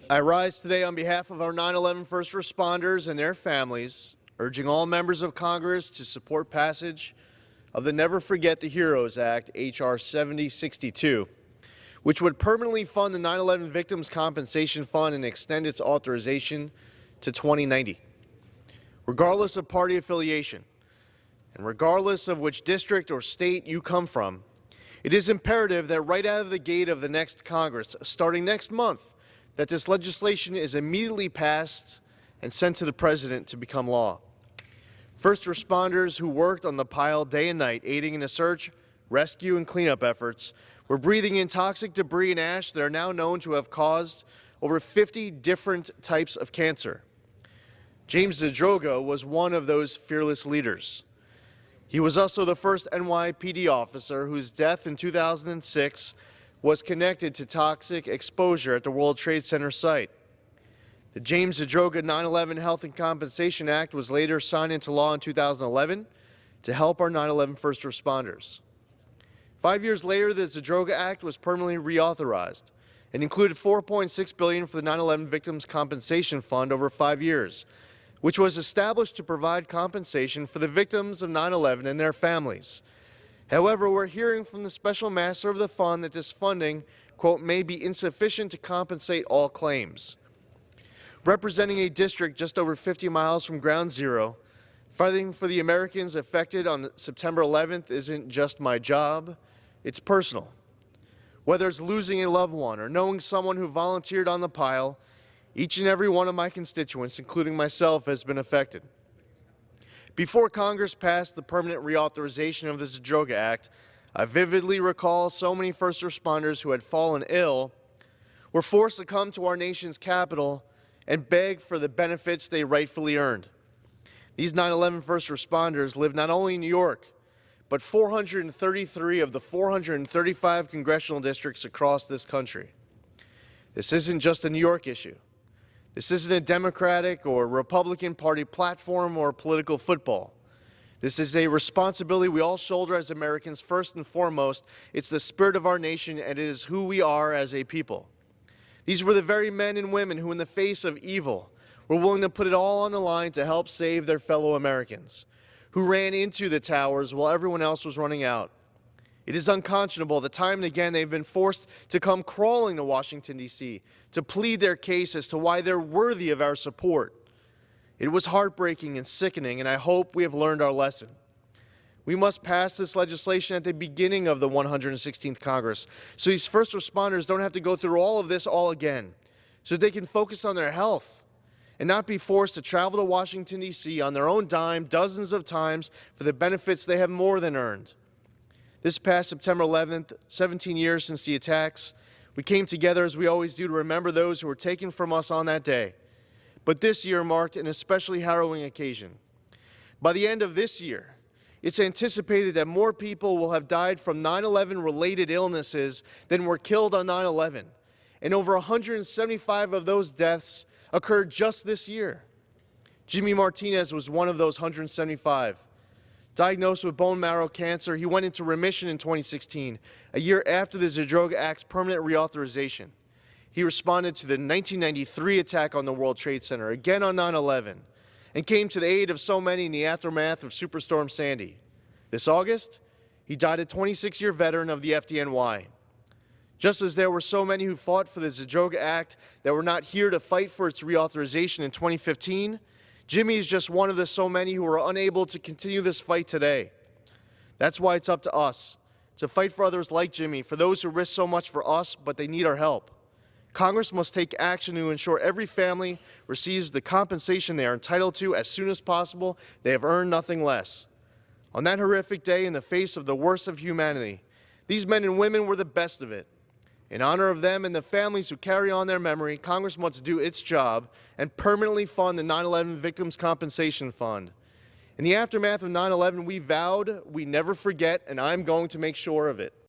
I rise today on behalf of our 9/11 first responders and their families, urging all members of Congress to support passage of the Never Forget the Heroes Act, H.R. 7062, which would permanently fund the 9/11 Victims Compensation Fund and extend its authorization to 2090. Regardless of party affiliation, and regardless of which district or state you come from, it is imperative that right out of the gate of the next Congress, starting next month, that this legislation is immediately passed and sent to the President to become law. First responders who worked on the pile day and night, aiding in the search, rescue, and cleanup efforts, were breathing in toxic debris and ash that are now known to have caused over 50 different types of cancer. James Zadroga was one of those fearless leaders. He was also the first NYPD officer whose death in 2006 was connected to toxic exposure at the World Trade Center site. The James Zadroga 9/11 Health and Compensation Act was later signed into law in 2011 to help our 9/11 first responders. 5 years later, the Zadroga Act was permanently reauthorized and included $4.6 billion for the 9/11 Victims Compensation Fund over 5 years, which was established to provide compensation for the victims of 9/11 and their families. However, we're hearing from the special master of the fund that this funding, quote, may be insufficient to compensate all claims. Representing a district just over 50 miles from Ground Zero, fighting for the Americans affected on September 11th isn't just my job, it's personal. Whether it's losing a loved one or knowing someone who volunteered on the pile, each and every one of my constituents, including myself, has been affected. Before Congress passed the permanent reauthorization of the Zadroga Act, I vividly recall so many first responders who had fallen ill were forced to come to our nation's capital and beg for the benefits they rightfully earned. These 9/11 first responders live not only in New York, but 433 of the 435 congressional districts across this country. This isn't just a New York issue. This isn't a Democratic or Republican Party platform or political football. This is a responsibility we all shoulder as Americans first and foremost. It's the spirit of our nation, and it is who we are as a people. These were the very men and women who, in the face of evil, were willing to put it all on the line to help save their fellow Americans, who ran into the towers while everyone else was running out. It is unconscionable that time and again they've been forced to come crawling to Washington, D.C. to plead their case as to why they're worthy of our support. It was heartbreaking and sickening, and I hope we have learned our lesson. We must pass this legislation at the beginning of the 116th Congress, so these first responders don't have to go through all of this all again, so they can focus on their health and not be forced to travel to Washington, D.C. on their own dime dozens of times for the benefits they have more than earned. This past September 11th, 17 years since the attacks, we came together as we always do to remember those who were taken from us on that day. But this year marked an especially harrowing occasion. By the end of this year, it's anticipated that more people will have died from 9/11 related illnesses than were killed on 9/11. And over 175 of those deaths occurred just this year. Jimmy Martinez was one of those 175. Diagnosed with bone marrow cancer, he went into remission in 2016, a year after the Zadroga Act's permanent reauthorization. He responded to the 1993 attack on the World Trade Center, again on 9/11, and came to the aid of so many in the aftermath of Superstorm Sandy. This August, he died a 26-year veteran of the FDNY. Just as there were so many who fought for the Zadroga Act that were not here to fight for its reauthorization in 2015, Jimmy is just one of the so many who are unable to continue this fight today. That's why it's up to us to fight for others like Jimmy, for those who risk so much for us, but they need our help. Congress must take action to ensure every family receives the compensation they are entitled to as soon as possible. They have earned nothing less. On that horrific day, in the face of the worst of humanity, these men and women were the best of it. In honor of them and the families who carry on their memory, Congress must do its job and permanently fund the 9/11 Victims Compensation Fund. In the aftermath of 9/11, we vowed we never forget, and I'm going to make sure of it.